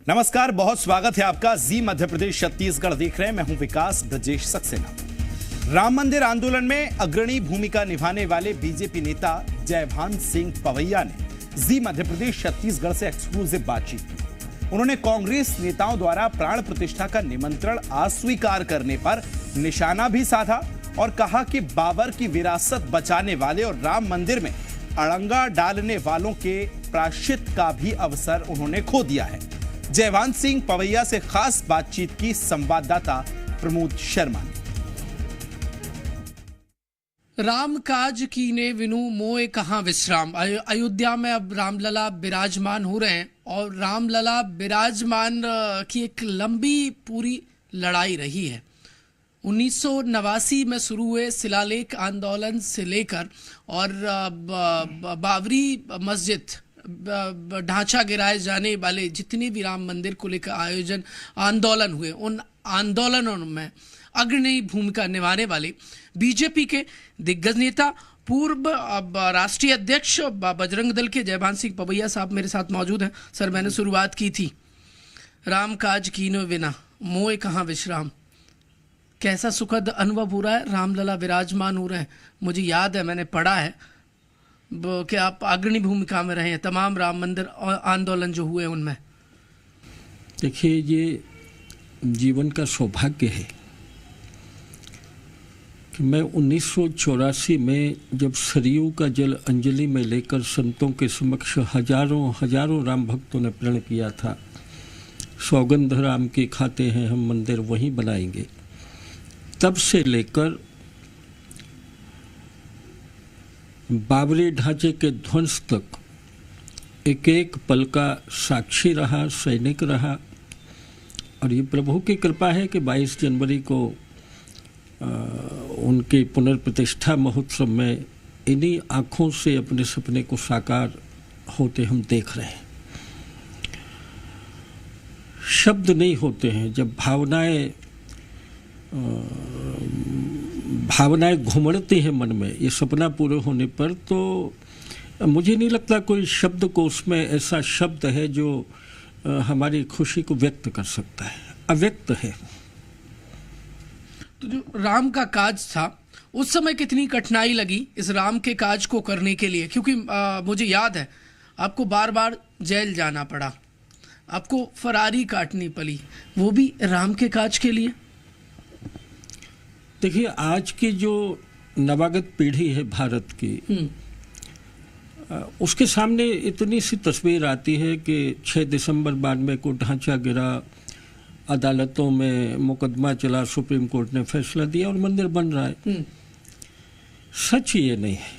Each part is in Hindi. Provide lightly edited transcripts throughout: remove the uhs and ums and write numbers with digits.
नमस्कार, बहुत स्वागत है आपका। जी मध्य प्रदेश छत्तीसगढ़ देख रहे हैं। मैं हूं विकास ब्रजेश सक्सेना। राम मंदिर आंदोलन में अग्रणी भूमिका निभाने वाले बीजेपी नेता जयभान सिंह पवैया ने जी मध्य प्रदेश छत्तीसगढ़ से एक्सक्लूसिव बातचीत की। उन्होंने कांग्रेस नेताओं द्वारा प्राण प्रतिष्ठा का निमंत्रण अस्वीकार करने पर निशाना भी साधा और कहा कि बाबर की विरासत बचाने वाले और राम मंदिर में अड़ंगा डालने वालों के प्रायश्चित का भी अवसर उन्होंने खो दिया है। जयभान सिंह पवैया से खास बातचीत की संवाददाता प्रमोद शर्मा ने। राम काज कीने विनु मोए कहां विश्राम। अयोध्या में अब रामलला विराजमान हो रहे हैं और रामलला विराजमान की एक लंबी पूरी लड़ाई रही है। 1989 में शुरू हुए शिलालेख आंदोलन से लेकर और बाबरी मस्जिद ढांचा गिराए जाने वाले जितने भी राम मंदिर को लेकर आंदोलन हुए, उन आंदोलनों में अग्रणी भूमिका निभाने वाले बीजेपी के दिग्गज नेता पूर्व राष्ट्रीय अध्यक्ष बजरंग दल के जयभान सिंह पवैया साहब मेरे साथ मौजूद हैं। सर, मैंने शुरुआत की थी राम काज कीनो विना मोए कहां विश्राम। कैसा सुखद अनुभव हो रहा है? रामलला विराजमान हो रहे हैं। मुझे याद है, मैंने पढ़ा है कि आप अग्रणी भूमिका में रहे हैं तमाम राम मंदिर आंदोलन जो हुए उनमें। देखिए, ये जीवन का सौभाग्य है कि मैं 1984 में जब सरयू का जल अंजलि में लेकर संतों के समक्ष हजारों राम भक्तों ने प्रण किया था, सौगंध राम की खाते हैं हम मंदिर वहीं बनाएंगे। तब से लेकर बाबरी ढांचे के ध्वंस तक एक एक पल का साक्षी रहा, सैनिक रहा। और ये प्रभु की कृपा है कि 22 जनवरी को उनके पुनर्प्रतिष्ठा महोत्सव में इन्हीं आँखों से अपने सपने को साकार होते हम देख रहे हैं। शब्द नहीं होते हैं जब भावनाएं घुमड़ती हैं मन में, ये सपना पूरे होने पर, तो मुझे नहीं लगता कोई शब्द को उसमें ऐसा शब्द है जो हमारी खुशी को व्यक्त कर सकता है। अव्यक्त है। तो जो राम का काज था उस समय कितनी कठिनाई लगी इस राम के काज को करने के लिए? क्योंकि मुझे याद है आपको बार बार जेल जाना पड़ा, आपको फरारी काटनी पड़ी, वो भी राम के काज के लिए। देखिए, आज की जो नवागत पीढ़ी है भारत की, उसके सामने इतनी सी तस्वीर आती है कि 6 दिसंबर 92 को ढांचा गिरा, अदालतों में मुकदमा चला, सुप्रीम कोर्ट ने फैसला दिया और मंदिर बन रहा है। सच ये नहीं है।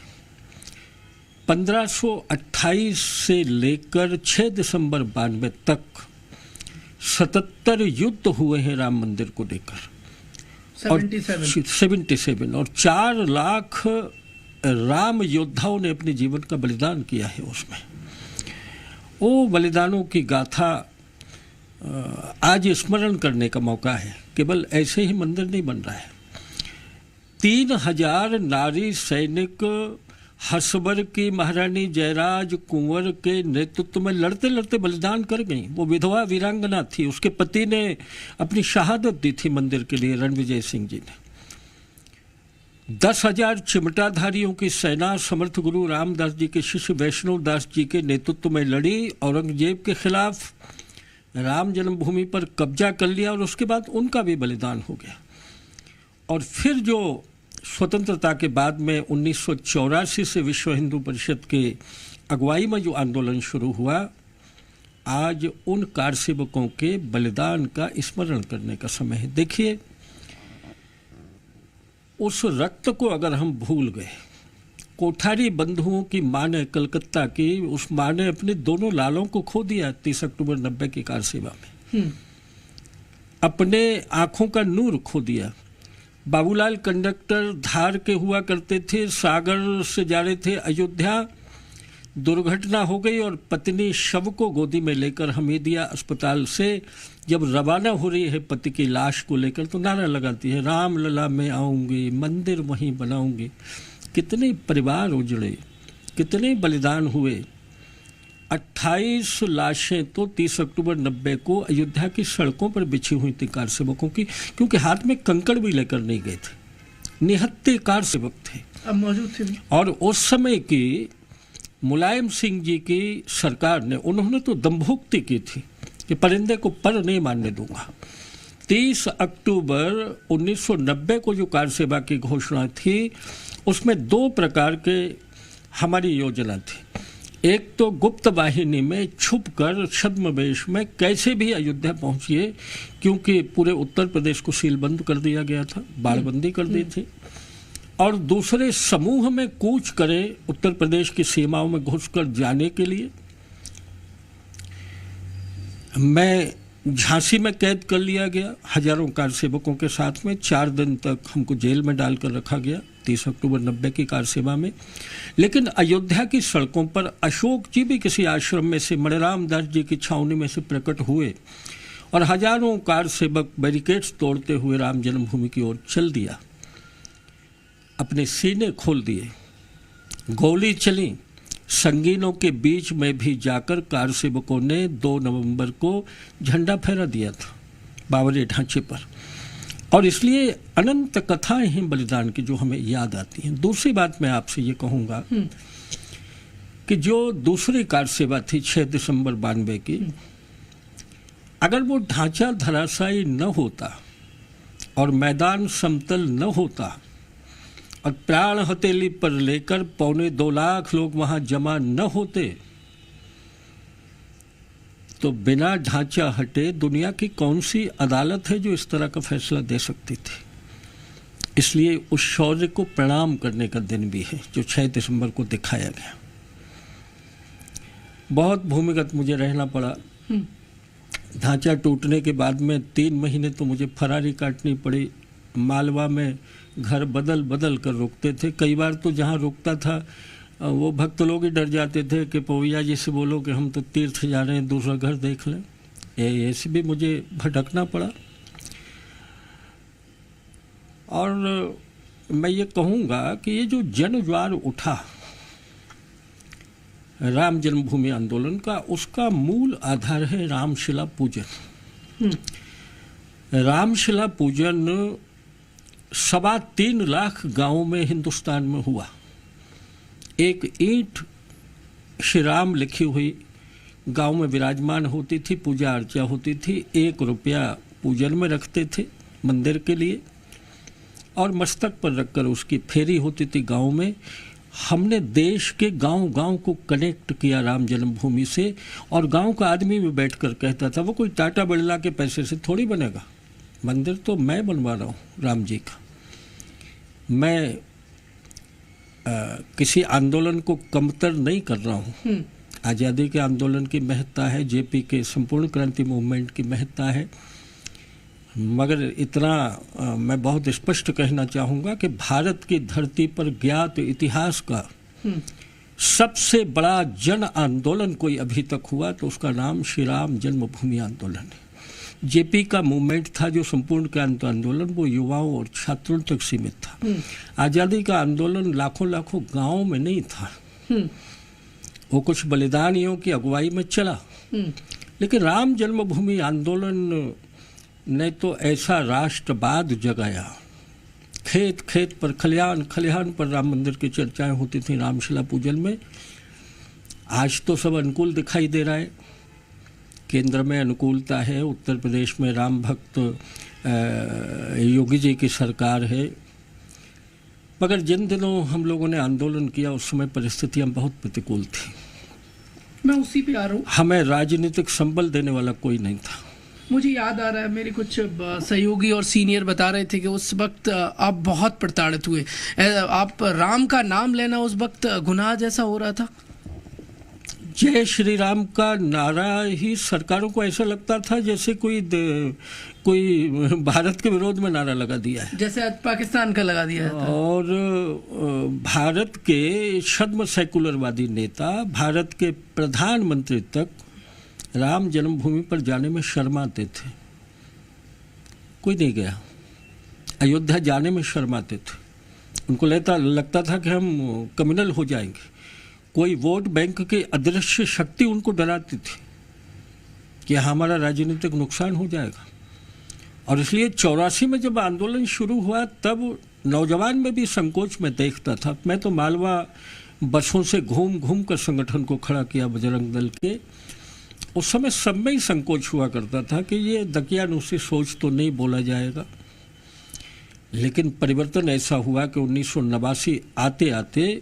1528 से लेकर 6 दिसंबर 92 तक 77 युद्ध हुए हैं राम मंदिर को लेकर। 77 और 4 लाख राम योद्धाओं ने अपने जीवन का बलिदान किया है उसमें। वो बलिदानों की गाथा आज स्मरण करने का मौका है। केवल ऐसे ही मंदिर नहीं बन रहा है। 3000 नारी सैनिक हर्षवर की महारानी जयराज कुंवर के नेतृत्व में लड़ते लड़ते बलिदान कर गई। वो विधवा वीरांगना थी, उसके पति ने अपनी शहादत दी थी मंदिर के लिए, रणविजय सिंह जी ने। 10,000 चिमटाधारियों की सेना समर्थ गुरु रामदास जी के शिष्य वैष्णव दास जी के नेतृत्व में लड़ी, औरंगजेब के खिलाफ राम जन्मभूमि पर कब्जा कर लिया और उसके बाद उनका भी बलिदान हो गया। और फिर जो स्वतंत्रता के बाद में 1984 से विश्व हिंदू परिषद के अगुवाई में जो आंदोलन शुरू हुआ, आज उन कारसेवकों के बलिदान का स्मरण करने का समय है। देखिए, उस रक्त को अगर हम भूल गए, कोठारी बंधुओं की मां ने, कलकत्ता की, उस मां ने अपने दोनों लालों को खो दिया 30 अक्टूबर 90 की कार सेवा में। अपने आंखों का नूर खो दिया। बाबूलाल कंडक्टर धार के हुआ करते थे, सागर से जा रहे थे अयोध्या, दुर्घटना हो गई और पत्नी शव को गोदी में लेकर हमीदिया अस्पताल से जब रवाना हो रही है पति की लाश को लेकर, तो नारा लगाती है, राम लला में आऊंगी, मंदिर वहीं बनाऊंगी। कितने परिवार उजड़े, कितने बलिदान हुए। 28 लाशें तो 30 अक्टूबर 90 को अयोध्या की सड़कों पर बिछी हुई थी कार सेवकों की, क्योंकि हाथ में कंकड़ भी लेकर नहीं गए थे। निहत्थे कार सेवक थे, अब मौजूद थे। और उस समय की मुलायम सिंह जी की सरकार ने, उन्होंने तो दंभोक्ति की थी कि परिंदे को पर नहीं मानने दूंगा। 30 अक्टूबर 1990 को जो कार सेवा की घोषणा थी, उसमें 2 प्रकार के हमारी योजना थी। एक तो गुप्त वाहिनी में छुपकर छद्मवेश में कैसे भी अयोध्या पहुंचिए, क्योंकि पूरे उत्तर प्रदेश को सीलबंद कर दिया गया था, बाड़बंदी कर दी थी। और दूसरे समूह में कूच करे, उत्तर प्रदेश की सीमाओं में घुसकर जाने के लिए। मैं झांसी में कैद कर लिया गया हजारों कार सेवकों के साथ में। 4 दिन तक हमको जेल में डालकर रखा गया 30 अक्टूबर 90 की कार सेवा में। लेकिन अयोध्या की सड़कों पर अशोक जी भी किसी आश्रम में से, मणिराम दास जी की छावनी में से प्रकट हुए और हजारों कार सेवक बैरिकेड्स तोड़ते हुए राम जन्मभूमि की ओर चल दिया। अपने सीने खोल दिए, गोली चली। संगीनों के बीच में भी जाकर कार सेवकों ने 2 नवंबर को झंडा फहरा दिया था बावरी ढांचे पर। और इसलिए अनंत कथाएं हैं बलिदान की जो हमें याद आती हैं। दूसरी बात मैं आपसे ये कहूँगा कि जो दूसरी कार सेवा थी 6 दिसंबर 92 की, अगर वो ढांचा धराशायी न होता और मैदान समतल न होता और प्राण हथेली पर लेकर 2.25 लाख लोग वहां जमा न होते, तो बिना ढांचा हटे दुनिया की कौन सी अदालत है जो इस तरह का फैसला दे सकती थी। इसलिए उस शौर्य को प्रणाम करने का दिन भी है जो 6 दिसंबर को दिखाया गया। बहुत भूमिगत मुझे रहना पड़ा। ढांचा टूटने के बाद में 3 महीने तो मुझे फरारी काटनी पड़ी। मालवा में घर बदल बदल कर रुकते थे। कई बार तो जहाँ रुकता था वो भक्त लोग ही डर जाते थे कि पवैया जी से बोलो कि हम तो तीर्थ जा रहे हैं, दूसरा घर देख लें। ऐसे भी मुझे भटकना पड़ा। और मैं ये कहूँगा कि ये जो जन ज्वार उठा राम जन्मभूमि आंदोलन का, उसका मूल आधार है रामशिला पूजन। रामशिला पूजन 3.25 लाख गांवों में हिंदुस्तान में हुआ। एक ईंट श्री राम लिखी हुई गांव में विराजमान होती थी, पूजा अर्चा होती थी। 1 रुपया पूजन में रखते थे मंदिर के लिए और मस्तक पर रखकर उसकी फेरी होती थी गांव में। हमने देश के गांव-गांव को कनेक्ट किया राम जन्मभूमि से। और गांव का आदमी भी बैठकर कहता था, वो कोई टाटा बिरला के पैसे से थोड़ी बनेगा, मंदिर तो मैं बनवा रहा हूँ राम जी का। मैं किसी आंदोलन को कमतर नहीं कर रहा हूँ। आज़ादी के आंदोलन की महत्ता है, जेपी के संपूर्ण क्रांति मूवमेंट की महत्ता है। मगर इतना मैं बहुत स्पष्ट कहना चाहूँगा कि भारत की धरती पर ज्ञात इतिहास का सबसे बड़ा जन आंदोलन कोई अभी तक हुआ तो उसका नाम श्री राम जन्मभूमि आंदोलन है। जेपी का मूवमेंट था जो संपूर्ण क्रांति आंदोलन, वो युवाओं और छात्रों तक सीमित था। आज़ादी का आंदोलन लाखों लाखों गांवों में नहीं था। वो कुछ बलिदानियों की अगुवाई में चला। लेकिन राम जन्मभूमि आंदोलन ने तो ऐसा राष्ट्रवाद जगाया। खेत खेत पर, खलिहान खलिहान पर राम मंदिर की चर्चाएं होती थी रामशिला पूजन में। आज तो सब अनुकूल दिखाई दे रहा है, केंद्र में अनुकूलता है, उत्तर प्रदेश में राम भक्त योगी जी की सरकार है। मगर जिन दिनों हम लोगों ने आंदोलन किया उस समय परिस्थितियां बहुत प्रतिकूल थी। मैं उसी पे आ रहा हूँ। हमें राजनीतिक संबल देने वाला कोई नहीं था। मुझे याद आ रहा है, मेरे कुछ सहयोगी और सीनियर बता रहे थे कि उस वक्त आप बहुत प्रताड़ित हुए। आप राम का नाम लेना उस वक्त गुनाह जैसा हो रहा था। जय श्री राम का नारा ही सरकारों को ऐसा लगता था जैसे कोई भारत के विरोध में नारा लगा दिया है, जैसे आज पाकिस्तान का लगा दिया था। और भारत के छद्म सेकुलरवादी नेता, भारत के प्रधानमंत्री तक राम जन्मभूमि पर जाने में शर्माते थे। कोई नहीं गया। अयोध्या जाने में शर्माते थे। उनको लगता था कि हम कम्युनल हो जाएंगे। कोई वोट बैंक की अदृश्य शक्ति उनको डराती थी कि हमारा राजनीतिक नुकसान हो जाएगा। और इसलिए 84 में जब आंदोलन शुरू हुआ तब नौजवान में भी संकोच में देखता था। मैं तो मालवा बसों से घूम घूम कर संगठन को खड़ा किया बजरंग दल के। उस समय सब में ही संकोच हुआ करता था कि ये दकियानुसी सोच तो नहीं बोला जाएगा। लेकिन परिवर्तन ऐसा हुआ कि 1989 आते आते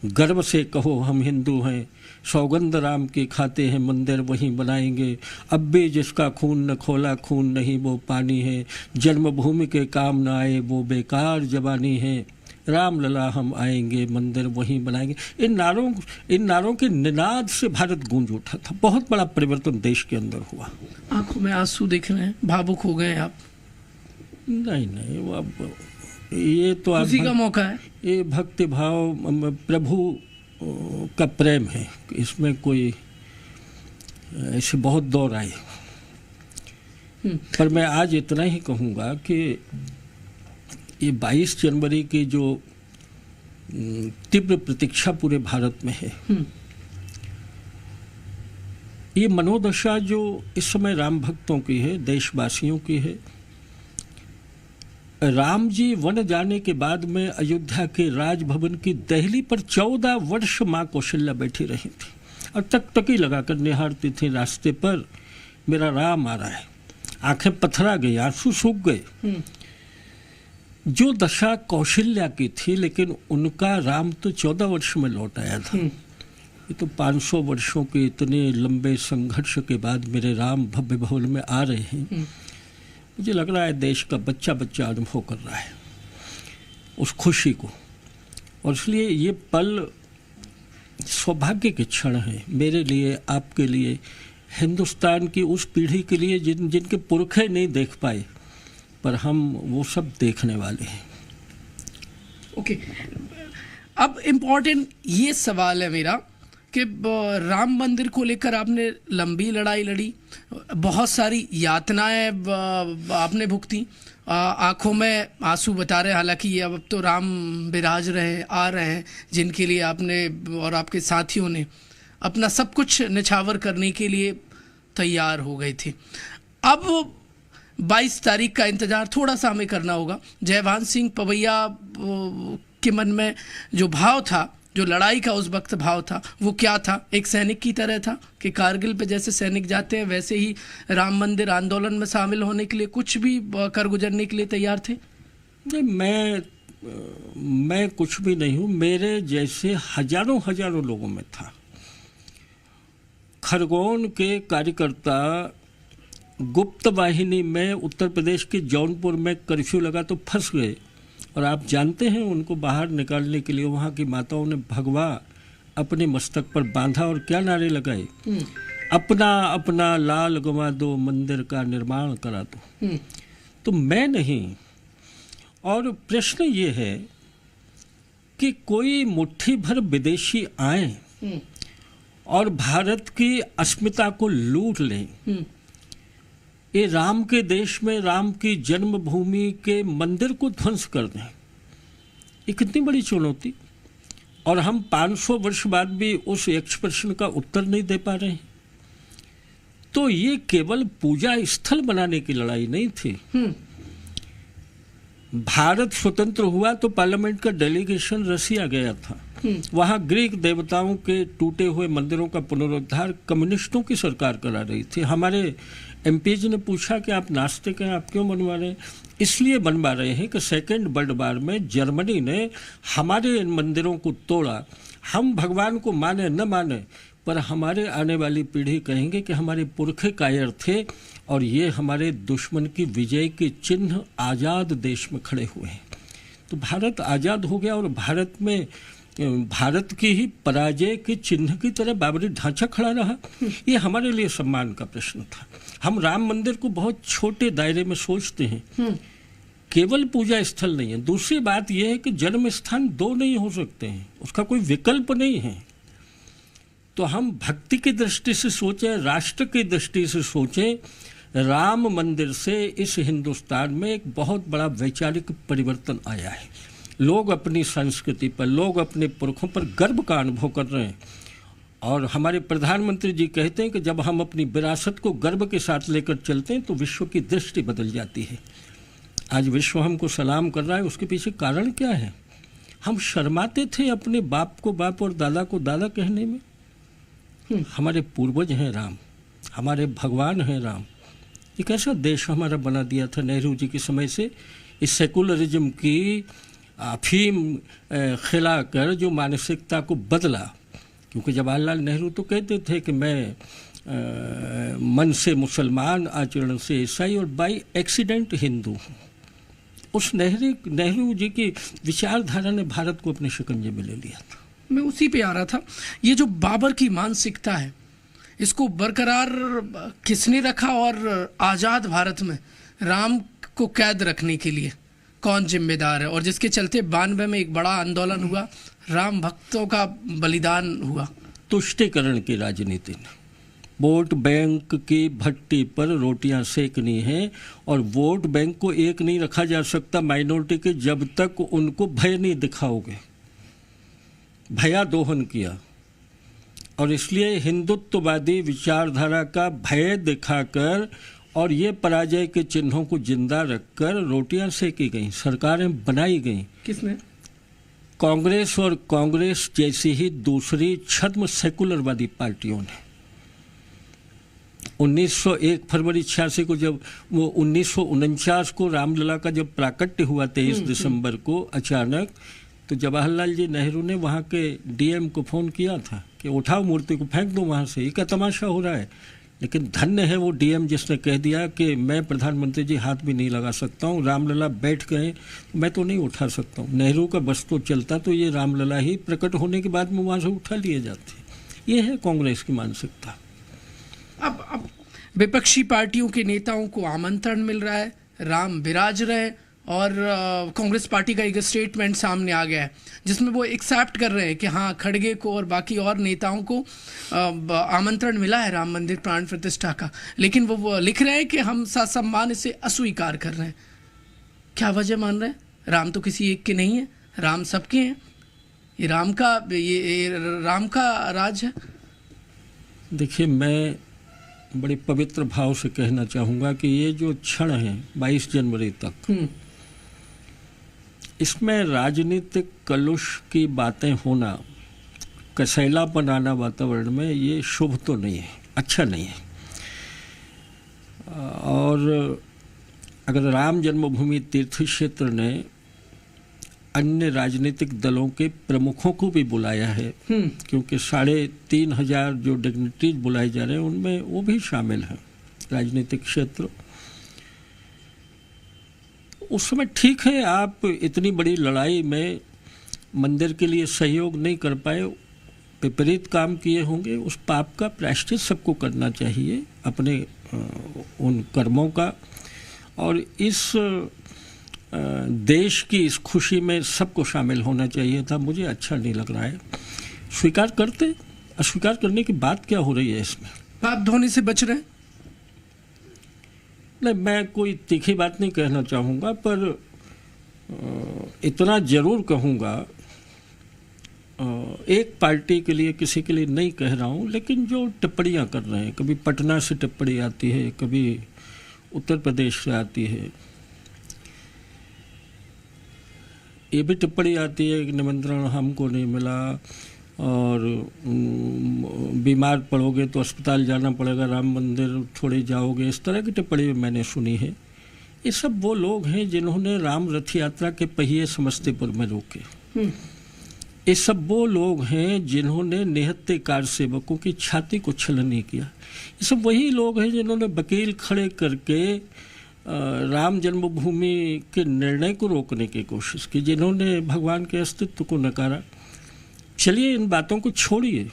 गर्व से कहो हम हिंदू हैं, सौगंध राम की खाते हैं, मंदिर वहीं बनाएंगे, अब भी जिसका खून न खोला खून नहीं वो पानी है, जन्मभूमि के काम न आए वो बेकार जवानी है, राम लला हम आएंगे मंदिर वहीं बनाएंगे। इन नारों के निनाद से भारत गूंज उठा था। बहुत बड़ा परिवर्तन देश के अंदर हुआ। आंखों में आंसू देख रहे हैं, भावुक हो गए आप? नहीं, वो अब ये तो उसी का मौका है। ये भक्ति भाव प्रभु का प्रेम है, इसमें कोई ऐसे बहुत दौर आई। पर मैं आज इतना ही कहूँगा कि ये 22 जनवरी की जो तीव्र प्रतीक्षा पूरे भारत में है, ये मनोदशा जो इस समय राम भक्तों की है, देशवासियों की है। राम जी वन जाने के बाद में अयोध्या के राजभवन की दहली पर 14 वर्ष माँ कौशल्या बैठी रही थी और टकटकी लगाकर निहारती थी रास्ते पर, मेरा राम आ रहा है। आंखें पथरा गई, आंसू सूख गए। जो दशा कौशल्या की थी, लेकिन उनका राम तो 14 वर्ष में लौट आया था। ये तो 500 वर्षों के इतने लंबे संघर्ष के बाद मेरे राम भव्य भवन में आ रहे हैं। मुझे लग रहा है देश का बच्चा बच्चा अनुभव कर रहा है उस खुशी को। और इसलिए ये पल सौभाग्य के क्षण हैं मेरे लिए, आपके लिए, हिंदुस्तान की उस पीढ़ी के लिए जिनके पुरखे नहीं देख पाए, पर हम वो सब देखने वाले हैं। ओके, अब इम्पोर्टेंट ये सवाल है मेरा कि राम मंदिर को लेकर आपने लंबी लड़ाई लड़ी, बहुत सारी यातनाएं आपने भुगती, आंखों में आंसू बता रहे, हालांकि अब तो राम विराज रहे आ रहे हैं जिनके लिए आपने और आपके साथियों ने अपना सब कुछ निछावर करने के लिए तैयार हो गए थे। अब 22 तारीख का इंतज़ार थोड़ा सा हमें करना होगा। जयभान सिंह पवैया के मन में जो भाव था, जो लड़ाई का उस वक्त भाव था, वो क्या था? एक सैनिक की तरह था कि कारगिल पे जैसे सैनिक जाते हैं वैसे ही राम मंदिर आंदोलन में शामिल होने के लिए कुछ भी कर गुजरने के लिए तैयार थे? नहीं, मैं कुछ भी नहीं हूँ। मेरे जैसे हजारों लोगों में था। खरगोन के कार्यकर्ता गुप्त वाहिनी में उत्तर प्रदेश के जौनपुर में कर्फ्यू लगा तो फंस गए, और आप जानते हैं उनको बाहर निकालने के लिए वहाँ की माताओं ने भगवा अपने मस्तक पर बांधा और क्या नारे लगाए, अपना अपना लाल गंवा दो, मंदिर का निर्माण करा दो। तो मैं नहीं। और प्रश्न ये है कि कोई मुट्ठी भर विदेशी आए और भारत की अस्मिता को लूट लें, ये राम के देश में राम की जन्मभूमि के मंदिर को ध्वंस कर दें, ये कितनी बड़ी चुनौती। और हम 500 वर्ष बाद भी उस एक्सप्रेशन का उत्तर नहीं दे पा रहे हैं। तो ये केवल पूजा स्थल बनाने की लड़ाई नहीं थी। भारत स्वतंत्र हुआ तो पार्लियामेंट का डेलीगेशन रसिया गया था। वहाँ ग्रीक देवताओं के टूटे हुए मंदिरों का पुनरुद्धार कम्युनिस्टों की सरकार करा रही थी। हमारे एमपीज ने पूछा कि आप नास्तिक हैं, आप क्यों बनवा रहे हैं? इसलिए बनवा रहे हैं कि सेकेंड वर्ल्ड वार में जर्मनी ने हमारे इन मंदिरों को तोड़ा। हम भगवान को माने न माने, पर हमारे आने वाली पीढ़ी कहेंगे कि हमारे पुरखे कायर थे और ये हमारे दुश्मन की विजय के चिन्ह आज़ाद देश में खड़े हुए हैं। तो भारत आज़ाद हो गया और भारत की ही पराजय के चिन्ह की तरह बाबरी ढांचा खड़ा रहा। ये हमारे लिए सम्मान का प्रश्न था। हम राम मंदिर को बहुत छोटे दायरे में सोचते हैं, केवल पूजा स्थल नहीं है। दूसरी बात यह है कि जन्म स्थान 2 नहीं हो सकते हैं, उसका कोई विकल्प नहीं है। तो हम भक्ति की दृष्टि से सोचें, राष्ट्र की दृष्टि से सोचें, राम मंदिर से इस हिंदुस्तान में एक बहुत बड़ा वैचारिक परिवर्तन आया है। लोग अपनी संस्कृति पर, लोग अपने पुरखों पर गर्व का अनुभव कर रहे हैं। और हमारे प्रधानमंत्री जी कहते हैं कि जब हम अपनी विरासत को गर्व के साथ लेकर चलते हैं तो विश्व की दृष्टि बदल जाती है। आज विश्व हमको सलाम कर रहा है, उसके पीछे कारण क्या है? हम शर्माते थे अपने बाप को बाप और दादा को दादा कहने में। हमारे पूर्वज हैं राम, हमारे भगवान हैं राम। एक ऐसा देश हमारा बना दिया था नेहरू जी के समय से। इस सेकुलरिज्म की अफीम खिलाकर जो मानसिकता को बदला, क्योंकि जवाहरलाल नेहरू तो कहते थे कि मैं मन से मुसलमान, आचरण से ईसाई और बाई एक्सीडेंट हिंदू हूँ। उस नेहरू जी की विचारधारा ने भारत को अपने शिकंजे में ले लिया था। मैं उसी पे आ रहा था। ये जो बाबर की मानसिकता है, इसको बरकरार किसने रखा और आज़ाद भारत में राम को कैद रखने के लिए कौन जिम्मेदार है? और जिसके चलते 92 में एक बड़ा आंदोलन हुआ, राम भक्तों का बलिदान हुआ। तुष्टीकरण की राजनीति ने वोट बैंक की भट्टी पर रोटियां सेकनी है, और वोट बैंक को एक नहीं रखा जा सकता माइनॉरिटी के जब तक उनको भय नहीं दिखाओगे। भया दोहन किया, और इसलिए हिंदुत्ववादी विचारधारा का भय दिखाकर और ये पराजय के चिन्हों को जिंदा रखकर रोटियां सेकी गई, सरकारें बनाई गई। किसने? कांग्रेस और कांग्रेस जैसी ही दूसरी छद्म सेकुलरवादी पार्टियों ने। 1901 फरवरी 86 को जब वो 1949 को रामलला का जब प्राकट्य हुआ 23 दिसंबर को अचानक, तो जवाहरलाल जी नेहरू ने वहाँ के डीएम को फ़ोन किया था कि उठाओ मूर्ति को फेंक दो वहाँ से, ये क्या तमाशा हो रहा है। लेकिन धन्य है वो डीएम जिसने कह दिया कि मैं प्रधानमंत्री जी हाथ भी नहीं लगा सकता हूँ, रामलला बैठ गए, मैं तो नहीं उठा सकता हूँ। नेहरू का बस तो चलता तो ये रामलला ही प्रकट होने के बाद में वहाँ से उठा लिए जाते। ये है कांग्रेस की मानसिकता। अब विपक्षी पार्टियों के नेताओं को आमंत्रण मिल रहा है, राम विराज रहे, और कांग्रेस पार्टी का एक स्टेटमेंट सामने आ गया है जिसमें वो एक्सेप्ट कर रहे हैं कि हाँ, खड़गे को और बाकी और नेताओं को आमंत्रण मिला है राम मंदिर प्राण प्रतिष्ठा का, लेकिन वो लिख रहे हैं कि हम ससम्मान इसे अस्वीकार कर रहे हैं। क्या वजह मान रहे हैं? राम तो किसी एक के नहीं है, राम सबके हैं। ये राम का राज है। देखिए, मैं बड़े पवित्र भाव से कहना चाहूँगा कि ये जो क्षण है 22 जनवरी तक, इसमें राजनीतिक कलुष की बातें होना, कसैलापन आना वातावरण में, ये शुभ तो नहीं है, अच्छा नहीं है। और अगर राम जन्मभूमि तीर्थ क्षेत्र ने अन्य राजनीतिक दलों के प्रमुखों को भी बुलाया है, क्योंकि 3,500 जो डिग्निटीज बुलाए जा रहे हैं उनमें वो भी शामिल हैं राजनीतिक क्षेत्र। उस समय ठीक है, आप इतनी बड़ी लड़ाई में मंदिर के लिए सहयोग नहीं कर पाए, विपरीत काम किए होंगे, उस पाप का प्रायश्चित सबको करना चाहिए अपने उन कर्मों का। और इस देश की इस खुशी में सबको शामिल होना चाहिए था। मुझे अच्छा नहीं लग रहा है। स्वीकार करते, अस्वीकार करने की बात क्या हो रही है इसमें? पाप धोने से बच रहे हैं? नहीं, मैं कोई तीखी बात नहीं कहना चाहूँगा, पर इतना जरूर कहूँगा, एक पार्टी के लिए, किसी के लिए नहीं कह रहा हूँ, लेकिन जो टिप्पणियाँ कर रहे हैं, कभी पटना से टिप्पणी आती है, कभी उत्तर प्रदेश से आती है, ये भी टिप्पणी आती है कि निमंत्रण हमको नहीं मिला और बीमार पड़ोगे तो अस्पताल जाना पड़ेगा, राम मंदिर थोड़े जाओगे, इस तरह की टिप्पणी मैंने सुनी है। ये सब वो लोग हैं जिन्होंने राम रथ यात्रा के पहिए समस्तीपुर में रोके। ये सब वो लोग हैं जिन्होंने निहत्थे कार सेवकों की छाती को छलनी किया। ये सब वही लोग हैं जिन्होंने वकील खड़े करके राम जन्मभूमि के निर्णय को रोकने की कोशिश की, जिन्होंने भगवान के अस्तित्व को नकारा। चलिए, इन बातों को छोड़िए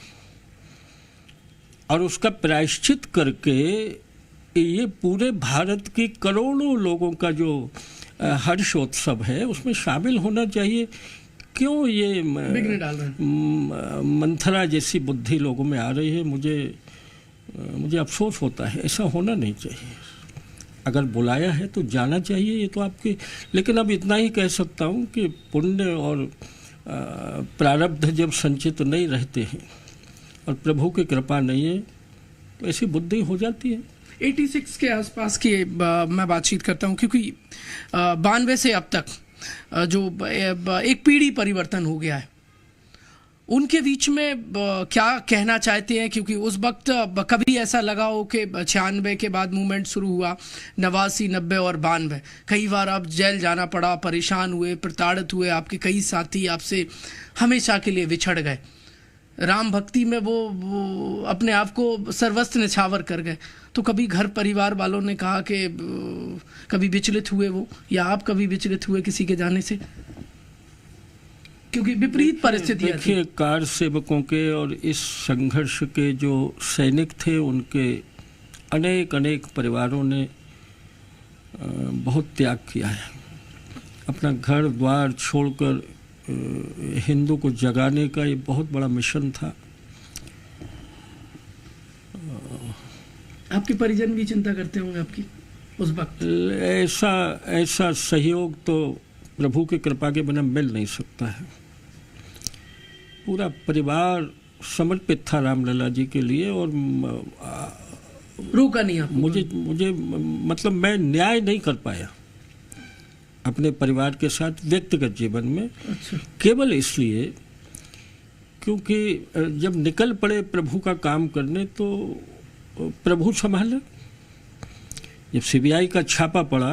और उसका प्रायश्चित करके ये पूरे भारत के करोड़ों लोगों का जो हर्षोत्सव है उसमें शामिल होना चाहिए। क्यों ये विघ्न डाल रहे हैं? मंथरा जैसी बुद्धि लोगों में आ रही है। मुझे अफसोस होता है, ऐसा होना नहीं चाहिए। अगर बुलाया है तो जाना चाहिए, ये तो आपके। लेकिन अब इतना ही कह सकता हूँ कि पुण्य और प्रारब्ध जब संचित नहीं रहते हैं और प्रभु की कृपा नहीं है तो ऐसी बुद्धि हो जाती है। 86 के आसपास की मैं बातचीत करता हूँ, क्योंकि 92 से अब तक जो एक पीढ़ी परिवर्तन हो गया है, उनके बीच में क्या कहना चाहते हैं? क्योंकि उस वक्त कभी ऐसा लगा हो कि 96 के बाद मूवमेंट शुरू हुआ, 89, 90 और 92, कई बार आप जेल जाना पड़ा, परेशान हुए, प्रताड़ित हुए, आपके कई साथी आपसे हमेशा के लिए बिछड़ गए, राम भक्ति में वो अपने आप को सर्वस्व निछावर कर गए। तो कभी घर परिवार वालों ने कहा कि कभी विचलित हुए वो, या आप कभी विचलित हुए किसी के जाने से? क्योंकि विपरीत परिस्थितियां थी। देखिए, कार सेवकों के और इस संघर्ष के जो सैनिक थे, उनके अनेक अनेक परिवारों ने बहुत त्याग किया है। अपना घर द्वार छोड़कर हिंदू को जगाने का ये बहुत बड़ा मिशन था। आपके परिजन भी चिंता करते होंगे आपकी उस वक्त? ऐसा सहयोग तो प्रभु की कृपा के बिना मिल नहीं सकता है। पूरा परिवार समर्पित था रामलला जी के लिए, और रोका नहीं आपको? मुझे मतलब मैं न्याय नहीं कर पाया अपने परिवार के साथ व्यक्तिगत जीवन में। अच्छा। केवल इसलिए क्योंकि जब निकल पड़े प्रभु का काम करने तो प्रभु संभाले। जब सीबीआई का छापा पड़ा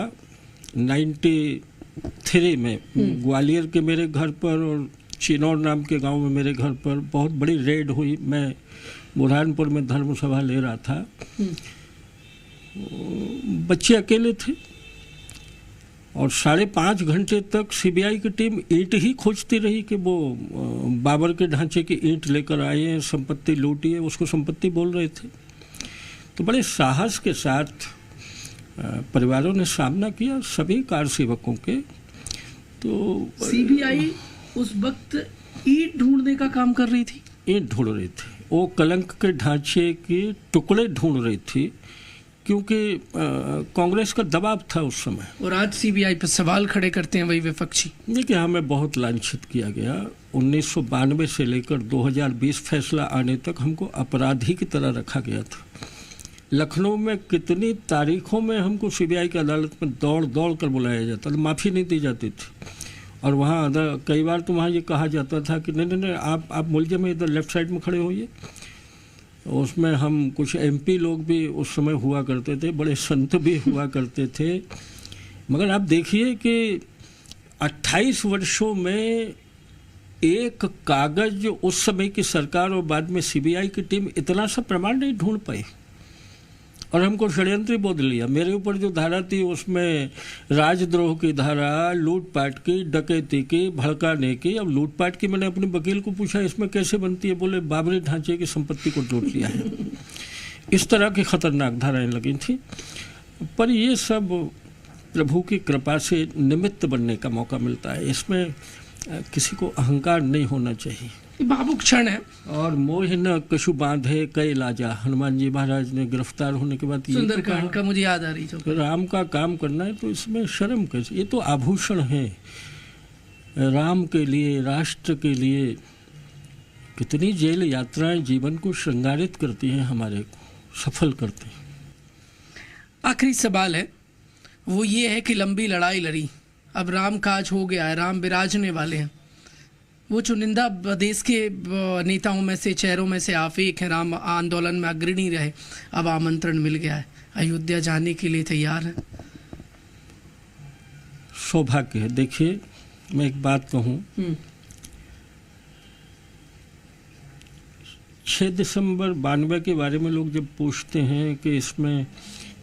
93 में ग्वालियर के मेरे घर पर और चिनौर नाम के गांव में मेरे घर पर बहुत बड़ी रेड हुई। मैं बुरहानपुर में धर्म सभा ले रहा था, बच्चे अकेले थे और 5.5 घंटे तक सीबीआई की टीम ईंट ही खोजती रही कि वो बाबर के ढांचे की ईंट लेकर आए हैं, संपत्ति लूटी है, उसको संपत्ति बोल रहे थे। तो बड़े साहस के साथ परिवारों ने सामना किया सभी कार सेवकों के। तो सीबीआई उस वक्त ईंट ढूंढने का काम कर रही थी? ईंट ढूंढ रही थी, वो कलंक के ढांचे के टुकड़े ढूंढ रही थी, क्योंकि कांग्रेस का दबाव था उस समय। और आज सीबीआई पर सवाल खड़े करते हैं वही विपक्षी। देखिए, हमें बहुत लांछित किया गया। 1992 से लेकर 2020 फैसला आने तक हमको अपराधी की तरह रखा गया था। लखनऊ में कितनी तारीखों में हमको सीबीआई की अदालत में दौड़ दौड़ कर बुलाया जाता था, माफ़ी नहीं दी जाती थी। और वहाँ कई बार तो वहाँ ये कहा जाता था कि नहीं आप मुलजे में इधर लेफ्ट साइड में खड़े होइए। उसमें हम कुछ एमपी लोग भी उस समय हुआ करते थे, बड़े संत भी हुआ करते थे। मगर आप देखिए कि 28 वर्षों में एक कागज उस समय की सरकार और बाद में सीबीआई की टीम इतना सा प्रमाण नहीं ढूंढ पाई और हमको षड्यंत्री बोल लिया। मेरे ऊपर जो धारा थी उसमें राजद्रोह की धारा, लूटपाट की, डकैती की, भड़काने की। अब लूटपाट की मैंने अपने वकील को पूछा इसमें कैसे बनती है, बोले बाबरी ढांचे की संपत्ति को लूट लिया है। इस तरह की खतरनाक धाराएं लगी थी। पर ये सब प्रभु की कृपा से निमित्त बनने का मौका मिलता है, इसमें किसी को अहंकार नहीं होना चाहिए। भावुक क्षण है। और मोह न कछु बांधे कई लाजा, हनुमान जी महाराज ने गिरफ्तार होने के बाद सुंदरकांड का मुझे याद आ रही तो राम का काम करना है तो इसमें शर्म कैसे? ये तो आभूषण है राम के लिए, राष्ट्र के लिए। कितनी जेल यात्राएं जीवन को श्रृंगारित करती हैं, हमारे को सफल करती हैं। आखिरी सवाल है वो ये है कि लंबी लड़ाई लड़ी, अब राम काज हो गया है, राम विराजने वाले हैं। वो चुनिंदा देश के नेताओं में से, चेहरों में से आप एक हैं, राम आंदोलन में अग्रणी रहे, अब आमंत्रण मिल गया है, अयोध्या जाने के लिए तैयार है। सौभाग्य है। देखिए, मैं एक बात कहूँ, 6 दिसंबर 92 के बारे में लोग जब पूछते हैं कि इसमें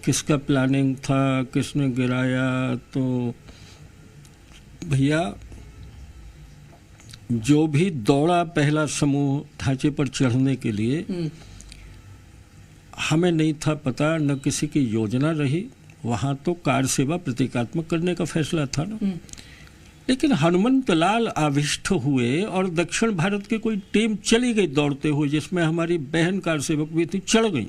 किसका प्लानिंग था, किसने गिराया, तो भैया जो भी दौड़ा पहला समूह ढांचे पर चढ़ने के लिए, हमें नहीं था पता, न किसी की योजना रही। वहाँ तो कार सेवा प्रतीकात्मक करने का फैसला था ना। लेकिन हनुमंत लाल आविष्ट हुए और दक्षिण भारत की कोई टीम चली गई दौड़ते हुए, जिसमें हमारी बहन कार सेवक भी थी, चढ़ गई।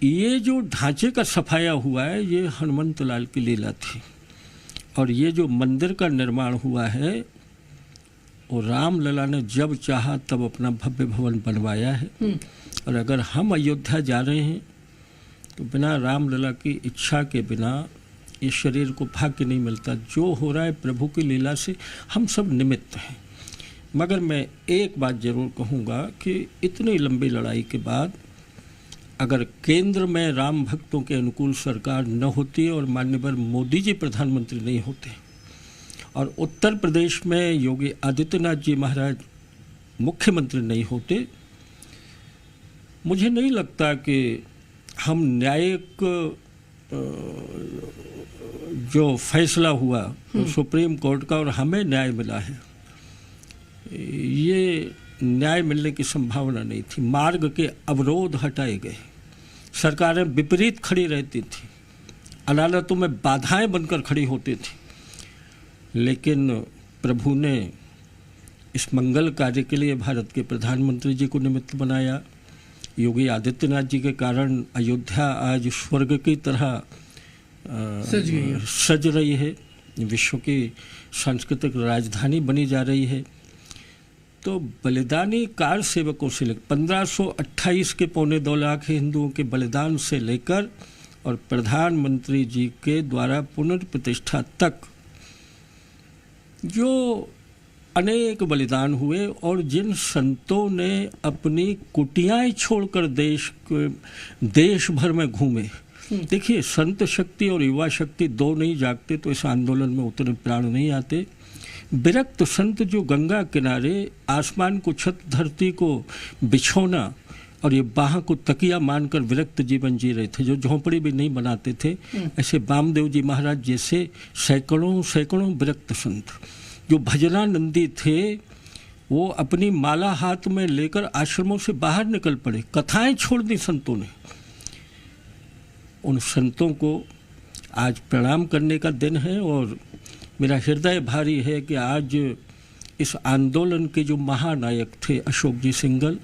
ये जो ढांचे का सफाया हुआ है ये हनुमंत लाल की लीला थी, और ये जो मंदिर का निर्माण हुआ है वो राम लला ने जब चाहा तब अपना भव्य भवन बनवाया है। और अगर हम अयोध्या जा रहे हैं तो बिना राम लला की इच्छा के बिना इस शरीर को भाग्य नहीं मिलता। जो हो रहा है प्रभु की लीला से हम सब निमित्त हैं। मगर मैं एक बात जरूर कहूँगा कि इतनी लंबी लड़ाई के बाद अगर केंद्र में राम भक्तों के अनुकूल सरकार न होती और माननीय मोदी जी प्रधानमंत्री नहीं होते और उत्तर प्रदेश में योगी आदित्यनाथ जी महाराज मुख्यमंत्री नहीं होते, मुझे नहीं लगता कि हम न्यायिक जो फैसला हुआ सुप्रीम कोर्ट का और हमें न्याय मिला है, ये न्याय मिलने की संभावना नहीं थी। मार्ग के अवरोध हटाए गए, सरकारें विपरीत खड़ी रहती थी, अदालतों में बाधाएं बनकर खड़ी होती थी, लेकिन प्रभु ने इस मंगल कार्य के लिए भारत के प्रधानमंत्री जी को निमित्त बनाया। योगी आदित्यनाथ जी के कारण अयोध्या आज स्वर्ग की तरह सज रही है, विश्व की सांस्कृतिक राजधानी बनी जा रही है। तो बलिदानी कार सेवकों से लेकर 1528 के 2.25 लाख हिंदुओं के बलिदान से लेकर और प्रधानमंत्री जी के द्वारा पुनर्प्रतिष्ठा तक जो अनेक बलिदान हुए और जिन संतों ने अपनी कुटियाएं छोड़कर देश भर में घूमे। देखिए, संत शक्ति और युवा शक्ति दो नहीं जागते तो इस आंदोलन में उतने प्राण नहीं आते। विरक्त संत जो गंगा किनारे आसमान को छत, धरती को बिछौना और ये बाह को तकिया मानकर विरक्त जीवन जी रहे थे, जो झोंपड़ी भी नहीं बनाते थे, ऐसे वामदेव जी महाराज जैसे सैकड़ों विरक्त संत जो भजनानंदी थे, वो अपनी माला हाथ में लेकर आश्रमों से बाहर निकल पड़े, कथाएं छोड़ दी संतों ने। उन संतों को आज प्रणाम करने का दिन है और मेरा हृदय भारी है कि आज इस आंदोलन के जो महानायक थे अशोक जी सिंघल,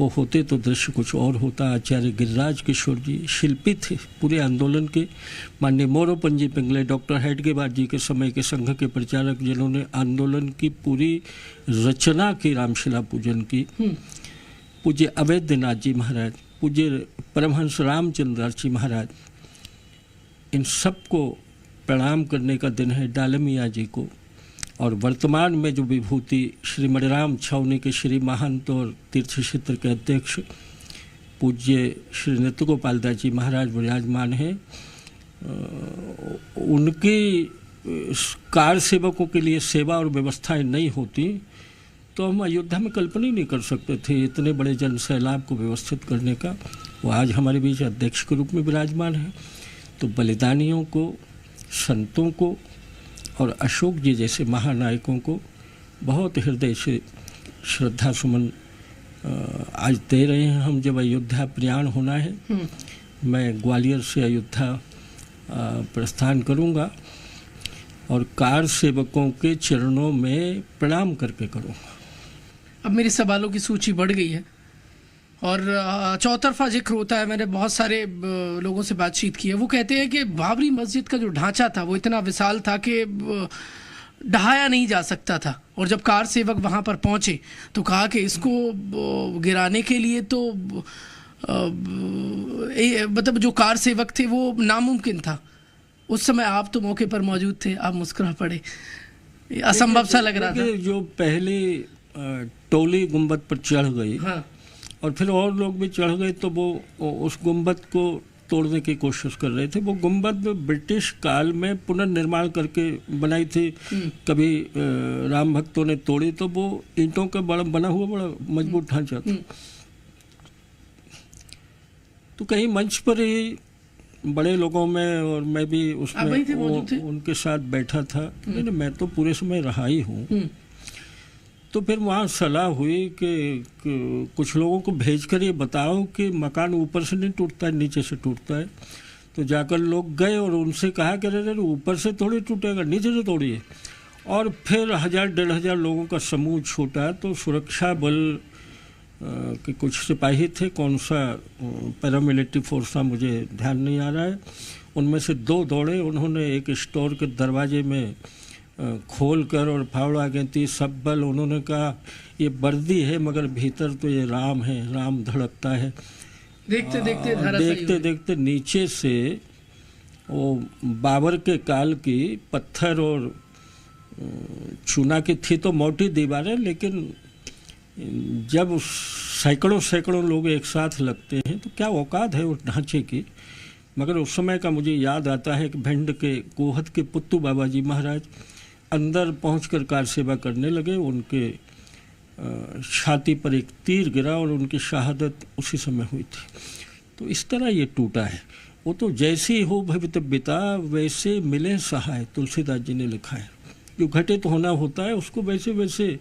वो होते तो दृश्य कुछ और होता। आचार्य गिरिराज किशोर जी शिल्पी थे पूरे आंदोलन के, माननीय मोरोपन जी पिंगले, डॉक्टर हेडगेवार जी के समय के संघ के प्रचारक जिन्होंने आंदोलन की पूरी रचना की, रामशिला पूजन की, पूज्य अवैधनाथ जी महाराज, पूज्य परमहंस रामचंद्र जी महाराज, इन सबको प्रणाम करने का दिन है। डालमिया जी को, और वर्तमान में जो विभूति श्री मणिराम छावनी के श्री महंत और तीर्थ क्षेत्र के अध्यक्ष पूज्य श्री नृत्य गोपाल दास जी महाराज विराजमान हैं, उनकी कार सेवकों के लिए सेवा और व्यवस्थाएं नहीं होती तो हम अयोध्या में कल्पना ही नहीं कर सकते थे इतने बड़े जन सैलाब को व्यवस्थित करने का। वो आज हमारे बीच अध्यक्ष के रूप में विराजमान है। तो बलिदानियों को, संतों को और अशोक जी जैसे महानायकों को बहुत हृदय से श्रद्धा सुमन आज दे रहे हैं हम। जब अयोध्या प्रयाण होना है, मैं ग्वालियर से अयोध्या प्रस्थान करूंगा और कार सेवकों के चरणों में प्रणाम करके करूंगा। अब मेरे सवालों की सूची बढ़ गई है और चौतरफा जिक्र होता है। मैंने बहुत सारे लोगों से बातचीत की है, वो कहते हैं कि बाबरी मस्जिद का जो ढांचा था वो इतना विशाल था कि ढहाया नहीं जा सकता था, और जब कार सेवक वहां पर पहुंचे तो कहा कि इसको गिराने के लिए तो मतलब जो कार सेवक थे वो नामुमकिन था। उस समय आप तो मौके पर मौजूद थे, आप मुस्कुरा पड़े, असंभव सा लग रहा था। जो पहले टोली गुंबद पर चढ़ गई, हाँ, और फिर और लोग भी चढ़ गए तो वो उस गुंबद को तोड़ने की कोशिश कर रहे थे। वो गुंबद ब्रिटिश काल में पुनर्निर्माण करके बनाई थी, कभी राम भक्तों ने तोड़ी तो वो ईंटों का बना हुआ बड़ा मजबूत ढांचा था। तो कहीं मंच पर ही बड़े लोगों में, और मैं भी उसमें उनके साथ बैठा था, नहीं मैं तो पूरे समय रहा ही हूँ। तो फिर वहाँ सलाह हुई कि कुछ लोगों को भेजकर ये बताओ कि मकान ऊपर से नहीं टूटता है, नीचे से टूटता है। तो जाकर लोग गए और उनसे कहा कि अरे ऊपर से थोड़ी टूटेगा, नीचे से तोड़िए। और फिर 1000-1500 लोगों का समूह छूटा तो सुरक्षा बल कि कुछ सिपाही थे, कौन सा पैरामिलिट्री फोर्स था मुझे ध्यान नहीं आ रहा है, उनमें से 2 दौड़े, उन्होंने एक स्टोर के दरवाजे में खोल कर और फावड़ा गेंती सब बल, उन्होंने कहा ये वर्दी है मगर भीतर तो ये राम है, राम धड़कता है। देखते देखते नीचे से वो बाबर के काल की पत्थर और चूना की थी तो मोटी दीवारें, लेकिन जब सैकड़ों लोग एक साथ लगते हैं तो क्या औकात है उस ढांचे की। मगर उस समय का मुझे याद आता है कि भिंड के गोहद के पुत्तू बाबा जी महाराज अंदर पहुंचकर कार सेवा करने लगे, उनके छाती पर एक तीर गिरा और उनकी शहादत उसी समय हुई थी। तो इस तरह ये टूटा है। वो तो जैसे हो भवित बिता वैसे मिले सहाय, तुलसीदास जी ने लिखा है। जो घटित होना होता है उसको वैसे वैसे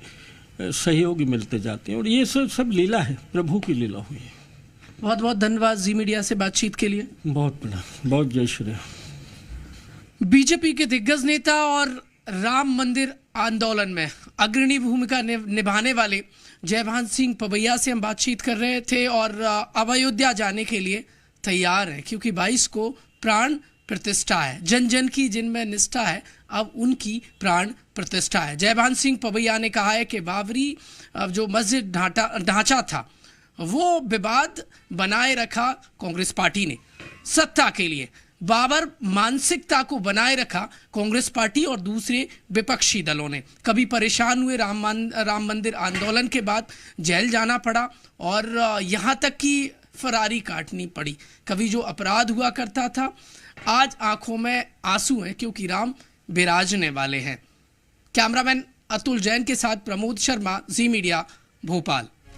सहयोगी मिलते जाते हैं, और ये सब लीला है, प्रभु की लीला हुई है। बहुत बहुत धन्यवाद जी मीडिया से बातचीत के लिए। बहुत जय श्री राम। बीजेपी के दिग्गज नेता और राम मंदिर आंदोलन में अग्रणी भूमिका निभाने वाले जयभान सिंह पवैया से हम बातचीत कर रहे थे, और अब अयोध्या जाने के लिए तैयार हैं, क्योंकि 22 को प्राण प्रतिष्ठा है। जन जन की जिनमें निष्ठा है, अब उनकी प्राण प्रतिष्ठा है। जयभान सिंह पवैया ने कहा है कि बाबरी जो मस्जिद ढांचा था वो विवाद बनाए रखा कांग्रेस पार्टी ने सत्ता के लिए। बाबर मानसिकता को बनाए रखा कांग्रेस पार्टी और दूसरे विपक्षी दलों ने। कभी परेशान हुए, राम मंदिर आंदोलन के बाद जेल जाना पड़ा और यहाँ तक कि फरारी काटनी पड़ी। कभी जो अपराध हुआ करता था, आज आंखों में आंसू हैं क्योंकि राम विराजने वाले हैं। कैमरामैन अतुल जैन के साथ प्रमोद शर्मा, जी मीडिया, भोपाल।